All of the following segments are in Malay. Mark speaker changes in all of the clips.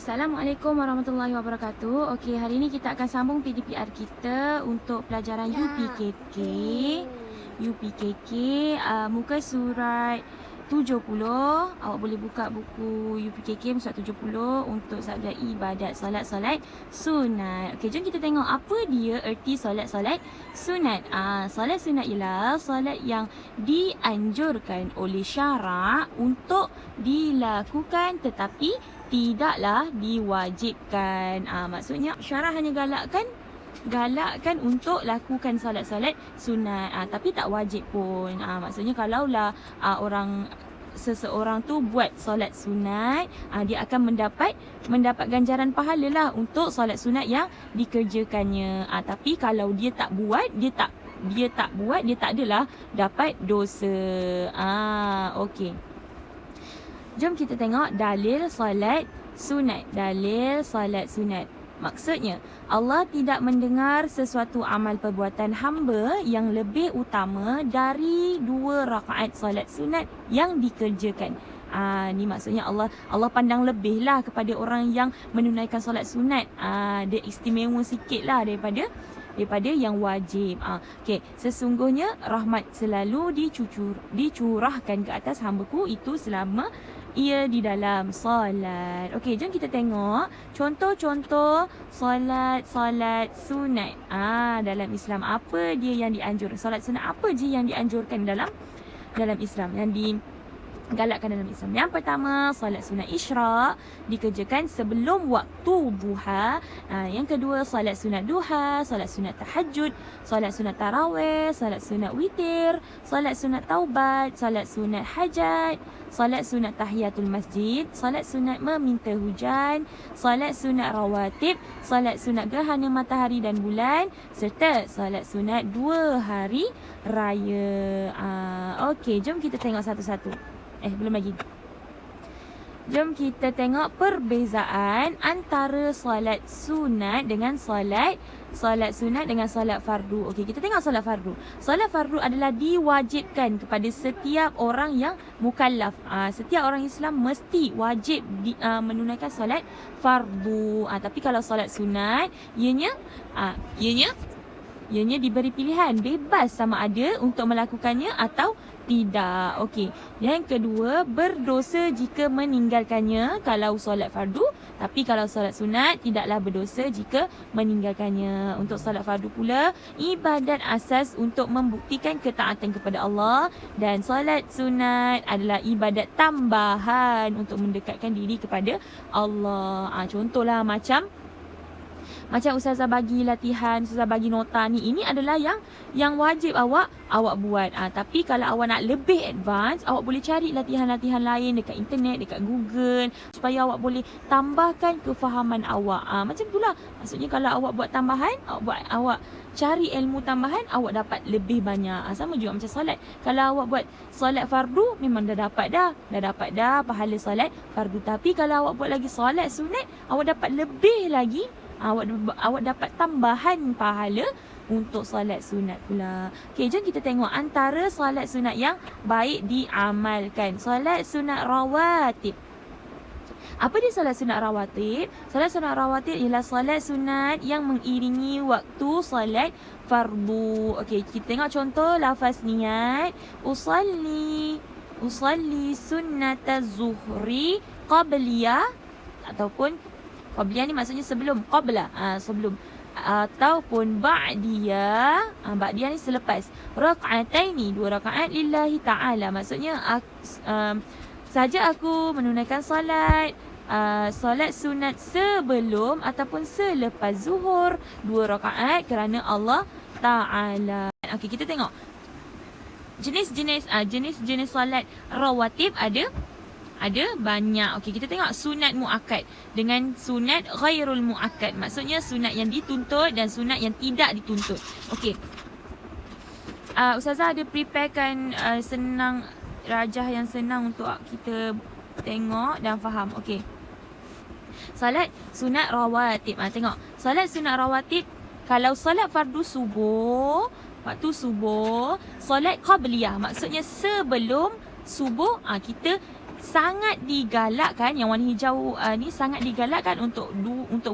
Speaker 1: Assalamualaikum warahmatullahi wabarakatuh. Okey, hari ini kita akan sambung PDPR kita untuk pelajaran UPKK. UPKK, muka surat 70. Awak boleh buka buku UPKK surat 70 untuk sabda ibadat solat-solat sunat. Okey, jom kita tengok apa dia erti solat-solat sunat. Solat sunat ialah solat yang dianjurkan oleh syarak untuk dilakukan tetapi tidaklah diwajibkan. Maksudnya syarak hanya galakkan untuk lakukan solat-solat sunat, tapi tak wajib pun. Maksudnya kalaulah seseorang tu buat solat sunat, dia akan mendapat ganjaran pahala lah untuk solat sunat yang dikerjakannya. Tapi kalau dia tak buat, dia tak adalah dapat dosa. Okey. Jom kita tengok dalil solat sunat. Dalil solat sunat. Maksudnya, Allah tidak mendengar sesuatu amal perbuatan hamba yang lebih utama dari 2 rakaat solat sunat yang dikerjakan. Ni maksudnya Allah pandang lebih lah kepada orang yang menunaikan solat sunat. Dia istimewa sikit lah daripada yang wajib. Okey, sesungguhnya rahmat selalu dicurahkan ke atas hamba-Ku itu selama ia di dalam solat. Okey, jom kita tengok contoh-contoh solat sunat. Dalam Islam apa dia yang dianjurkan? Solat sunat apa je yang dianjurkan dalam Islam, yang digalakkan dalam Islam? Yang pertama, solat sunat isyraq dikerjakan sebelum waktu duha. Yang kedua, solat sunat duha, solat sunat tahajud, solat sunat tarawih, solat sunat witir, solat sunat taubat, solat sunat hajat, solat sunat tahiyatul masjid, solat sunat meminta hujan, solat sunat rawatib, solat sunat gerhana matahari dan bulan, serta solat sunat 2 hari raya. Okey, jom kita tengok satu-satu. Belum lagi. Jom kita tengok perbezaan antara solat sunat dengan solat sunat dengan solat fardu. Okey, kita tengok solat fardu. Solat fardu adalah diwajibkan kepada setiap orang yang mukallaf. Setiap orang Islam mesti wajib menunaikan solat fardu. Tapi kalau solat sunat, ianya diberi pilihan, bebas sama ada untuk melakukannya atau tidak. Okey. Yang kedua, berdosa jika meninggalkannya kalau solat fardu, tapi kalau solat sunat tidaklah berdosa jika meninggalkannya. Untuk solat fardu pula, ibadat asas untuk membuktikan ketaatan kepada Allah, dan solat sunat adalah ibadat tambahan untuk mendekatkan diri kepada Allah. Contohlah macam ustazah bagi latihan, ustazah bagi nota ni, ini adalah yang wajib awak buat. Tapi kalau awak nak lebih advance, awak boleh cari latihan-latihan lain dekat internet, dekat Google, supaya awak boleh tambahkan kefahaman awak. Macam itulah. Maksudnya kalau awak buat tambahan, awak cari ilmu tambahan, awak dapat lebih banyak. Sama juga macam solat. Kalau awak buat solat fardu, memang dah dapat dah pahala solat fardu. Tapi kalau awak buat lagi solat sunat, awak dapat lebih lagi. Awak dapat tambahan pahala untuk solat sunat pula. Okey, jom kita tengok antara solat sunat yang baik diamalkan. Solat sunat rawatib. Apa dia solat sunat rawatib? Solat sunat rawatib ialah solat sunat yang mengiringi waktu solat fardu. Okey, kita tengok contoh lafaz niat. Usalli sunnataz zuhri qabliyah, ataupun qabliyah ni maksudnya sebelum, sebelum, ataupun ba'diyah. Ba'diyah ni selepas. Rak'ataini, 2 rakaat lillahi ta'ala. Maksudnya saja aku menunaikan solat sunat sebelum ataupun selepas zuhur, 2 rakaat kerana Allah Ta'ala. Okey, kita tengok jenis solat rawatib ada banyak. Okey, kita tengok sunat muakkad dengan sunat ghairul muakkad. Maksudnya sunat yang dituntut dan sunat yang tidak dituntut. Okey. Ustazah ada preparekan rajah yang senang untuk kita tengok dan faham. Okey. Salat sunat rawatib. Tengok. Salat sunat rawatib, kalau solat fardu subuh, waktu subuh, solat qabliyah, maksudnya sebelum subuh, kita sangat digalakkan, yang warna hijau ni sangat digalakkan untuk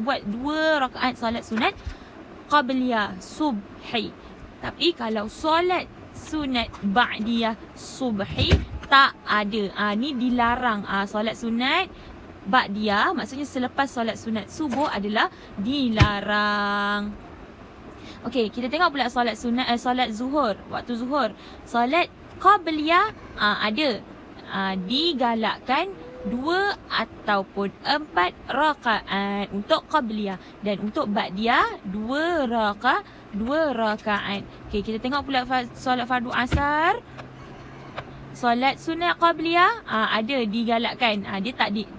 Speaker 1: buat 2 rakaat solat sunat qabliyah subhi. Tapi kalau solat sunat ba'diyah subhi tak ada. Ni dilarang. Solat sunat ba'diyah, maksudnya selepas solat sunat subuh adalah dilarang. Okey, kita tengok pula solat sunat, solat zuhur, waktu zuhur. Solat qabliyah ada. Digalakkan 2 ataupun 4 rakaat untuk qabliyah, dan untuk ba'diyah 2 rakaat. Okey, kita tengok pula solat fardu asar. Solat sunat qabliyah ada digalakkan.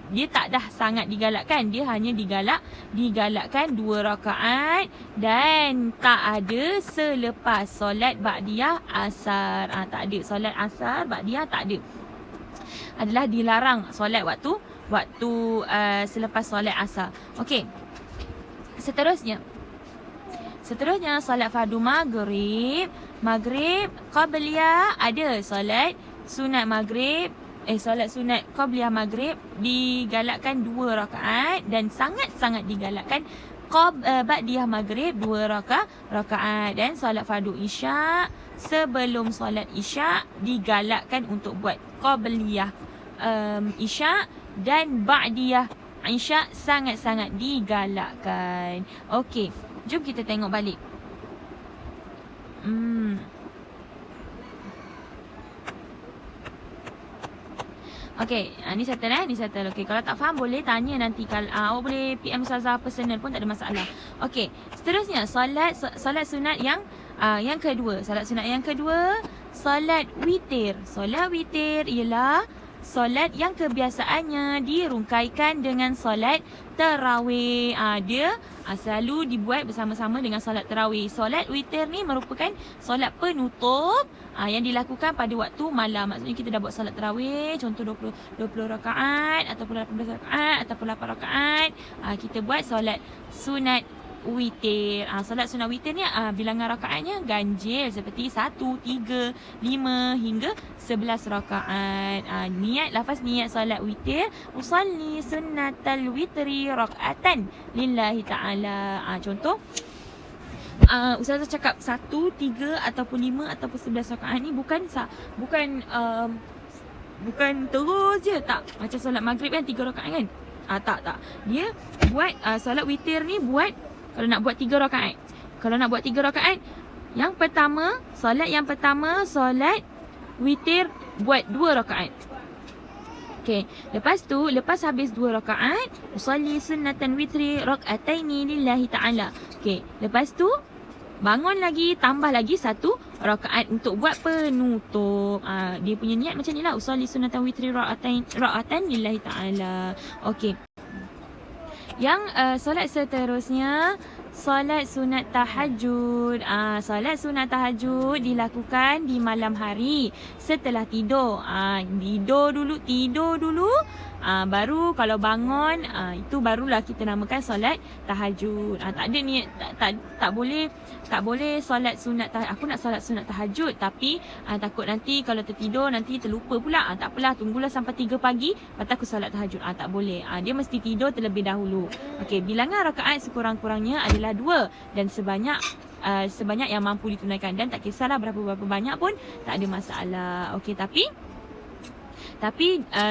Speaker 1: Dia tak dah sangat digalakkan. Dia hanya digalakkan 2 rakaat, dan tak ada selepas solat ba'diyah asar. Tak ada solat asar ba'diyah, tak ada. Adalah dilarang solat waktu selepas solat asar. Okey. Seterusnya solat fardu maghrib. Maghrib qabliyah ada. Solat sunat maghrib, solat sunat qabliyah maghrib digalakkan 2 rakaat, dan sangat-sangat digalakkan ba'diyah maghrib 2 rakaat. Dan solat fardu isyak, sebelum solat isyak digalakkan untuk buat qabliyah isyak, dan ba'diyah isyak sangat-sangat digalakkan. Okey, jom kita tengok balik. Okey, ni settle ni settle. Okey, kalau tak faham boleh tanya nanti. Kalau awak boleh PM Ustazah personal pun tak ada masalah. Okey, seterusnya solat sunat yang kedua. Solat sunat yang kedua, solat witir. Solat witir ialah solat yang kebiasaannya dirungkaikan dengan solat tarawih. Dia selalu dibuat bersama-sama dengan solat tarawih. Solat witir ni merupakan solat penutup yang dilakukan pada waktu malam. Maksudnya kita dah buat solat tarawih, contoh 20 rakaat ataupun 18 rakaat ataupun 8 rakaat. Kita buat solat sunat witir. Solat sunat witir ni bilangan rakaatnya ganjil, seperti 1, 3, 5 hingga 11 rakaat. Lafaz niat solat witir, usalli sunnatal witri rakaatan lillahi ta'ala. Contoh Ustazah cakap 1, 3 ataupun 5 ataupun 11 rakaat ni bukan terus je, tak. Macam solat maghrib kan 3 rakaat kan. Tak. Dia buat solat witir ni buat, kalau nak buat 3 rakaat. Kalau nak buat 3 rakaat, solat witir buat 2 rakaat. Okey, lepas tu, lepas habis 2 rakaat, usalli sunnatan witri rak'ataini lillahi ta'ala. Okey, lepas tu bangun lagi, tambah lagi 1 rakaat untuk buat penutup. Dia punya niat macam ni lah, usalli sunnatan witri rak'atan lillahi ta'ala. Okey. Yang solat seterusnya, solat sunat tahajud. Solat sunat tahajud dilakukan di malam hari setelah tidur. Tidur dulu. Baru kalau bangun, itu barulah kita namakan solat tahajud. Tak ada niat, tak boleh solat sunat tahajud. Aku nak solat sunat tahajud, tapi takut nanti kalau tertidur nanti terlupa pula. Tak apalah, tunggulah sampai 3 pagi lepas aku solat tahajud. Tak boleh. Dia mesti tidur terlebih dahulu. Okey, bilangan rakaat sekurang-kurangnya adalah 2, dan sebanyak yang mampu ditunaikan, dan tak kisahlah berapa banyak pun tak ada masalah. Okey, tapi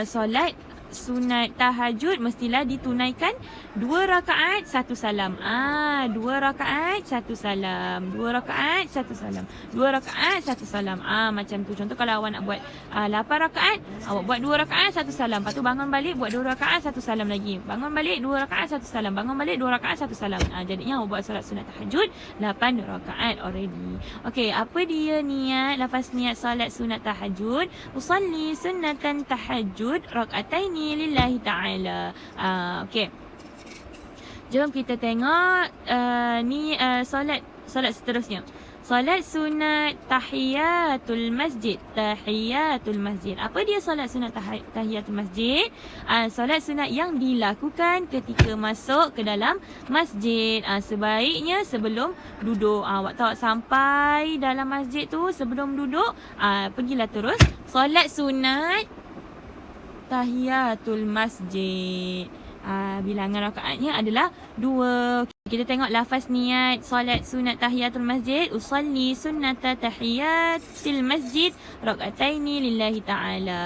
Speaker 1: solat sunat tahajud mestilah ditunaikan 2 rakaat 1 salam. 2 rakaat 1 salam. 2 rakaat 1 salam. 2 rakaat 1 salam. Macam tu. Contoh kalau awak nak buat 8 rakaat, awak buat 2 rakaat 1 salam. Lepas tu bangun balik buat 2 rakaat 1 salam lagi. Bangun balik 2 rakaat 1 salam. Bangun balik 2 rakaat 1 salam. Jadinya awak buat solat sunat tahajud 8 rakaat already. Okey, apa dia niat? Lepas niat solat sunat tahajud, usalli sunnatan tahajud rak'ataini lillahi ta'ala. Okey. Jom kita tengok solat seterusnya. Solat sunat tahiyatul masjid. Tahiyatul masjid. Apa dia solat sunat tahiyatul masjid? Solat sunat yang dilakukan ketika masuk ke dalam masjid. Sebaiknya sebelum duduk. Waktu awak sampai dalam masjid tu, sebelum duduk, pergilah terus solat sunat tahiyatul masjid. Bilangan rakaatnya adalah 2. Kita tengok lafaz niat solat sunat tahiyatul masjid. Usalli sunnata tahiyatil masjid rakataini lillahi ta'ala.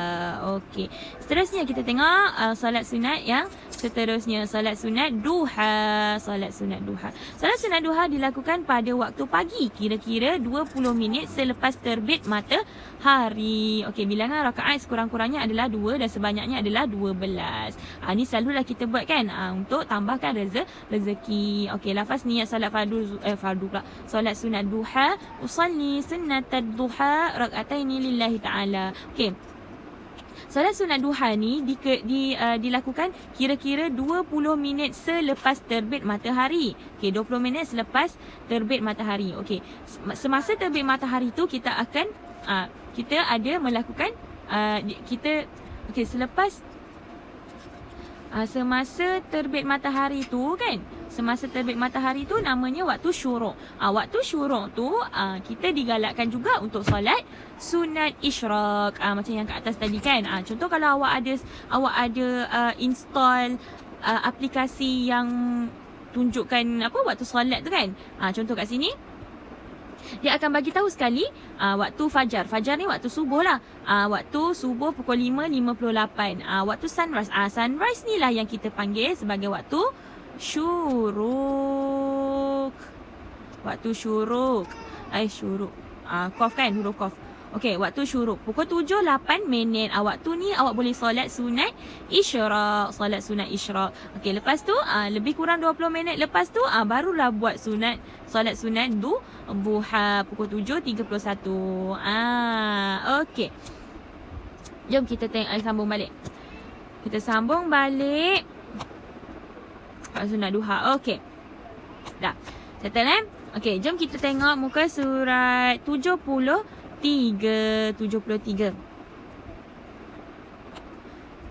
Speaker 1: Okey. Seterusnya kita tengok solat sunat yang seterusnya. Solat sunat duha. Solat sunat duha. Solat sunat duha dilakukan pada waktu pagi. Kira-kira 20 minit selepas terbit matahari. Okey, bilangan rakaat sekurang-kurangnya adalah 2 dan sebanyaknya adalah 12. Ni selalulah kita buat kan, untuk tambahkan rezeki. Okey, lafaz niat solat fardu pula. Solat sunat duha, usalli sunnatad duha rakataini lillahi ta'ala. Okey. Solat sunat duha ni dilakukan kira-kira 20 minit selepas terbit matahari. Okey, 20 minit selepas terbit matahari. Okey. Semasa terbit matahari tu kita akan kita ada melakukan selepas semasa terbit matahari tu kan, semasa terbit matahari tu namanya waktu syuruk. Waktu syuruk tu kita digalakkan juga untuk solat sunat isyraq, macam yang kat atas tadi kan. Contoh kalau awak ada install aplikasi yang tunjukkan waktu solat tu kan. Contoh kat sini dia akan bagi tahu sekali waktu fajar. Fajar ni waktu subuh lah. Waktu subuh pukul 5.58. Waktu sunrise. Sunrise ni lah yang kita panggil sebagai waktu syuruk. Waktu syuruk. Syuruk. Qaf kan, huruf qaf. Okey, waktu syuruk pukul 7.08. Waktu ni awak boleh solat sunat isyraq. Solat sunat isyraq. Okey, lepas tu lebih kurang 20 minit lepas tu barulah buat solat sunat duha pukul 7.31. Okey. Jom kita sambung balik. Kita sambung balik sunat duha. Okey. Dah. Settle Okey, jom kita tengok muka surat 73.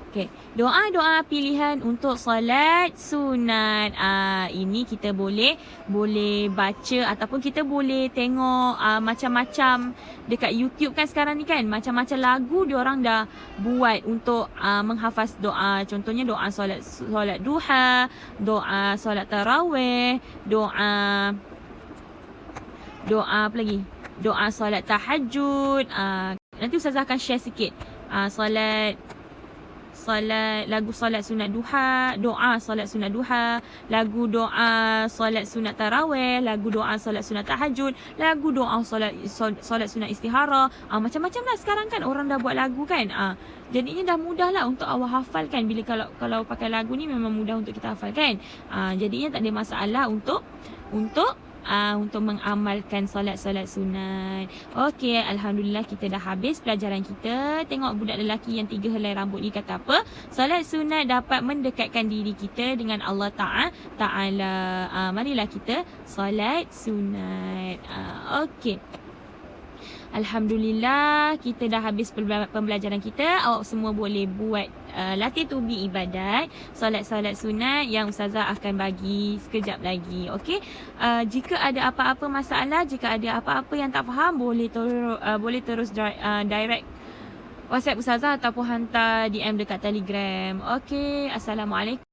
Speaker 1: Okey, doa-doa pilihan untuk solat sunat. Ini kita boleh baca ataupun kita boleh tengok macam-macam dekat YouTube kan sekarang ni kan. Macam-macam lagu diorang dah buat untuk menghafaz doa. Contohnya doa solat duha, doa solat tarawih, doa apa lagi? Doa solat tahajud. Nanti Ustazah akan share sikit. Lagu solat sunat duha, doa solat sunat duha, lagu doa solat sunat tarawih, lagu doa solat sunat tahajud, lagu doa solat sunat istihara. Macam-macam lah sekarang kan orang dah buat lagu kan. Jadinya dah mudah lah untuk awak hafalkan. Bila kalau pakai lagu ni memang mudah untuk kita hafalkan. Jadinya tak ada masalah untuk mengamalkan solat-solat sunat. Okey, alhamdulillah kita dah habis pelajaran kita. Tengok budak lelaki yang 3 helai rambut ni kata apa? Solat sunat dapat mendekatkan diri kita dengan Allah Ta'ala. Marilah kita solat sunat. Okey. Alhamdulillah kita dah habis pembelajaran kita. Awak semua boleh buat latih tubi ibadat solat-solat sunat yang Ustazah akan bagi sekejap lagi. Okey. Jika ada apa-apa masalah, jika ada apa-apa yang tak faham, boleh terus direct WhatsApp Ustazah ataupun hantar DM dekat Telegram. Okey, assalamualaikum.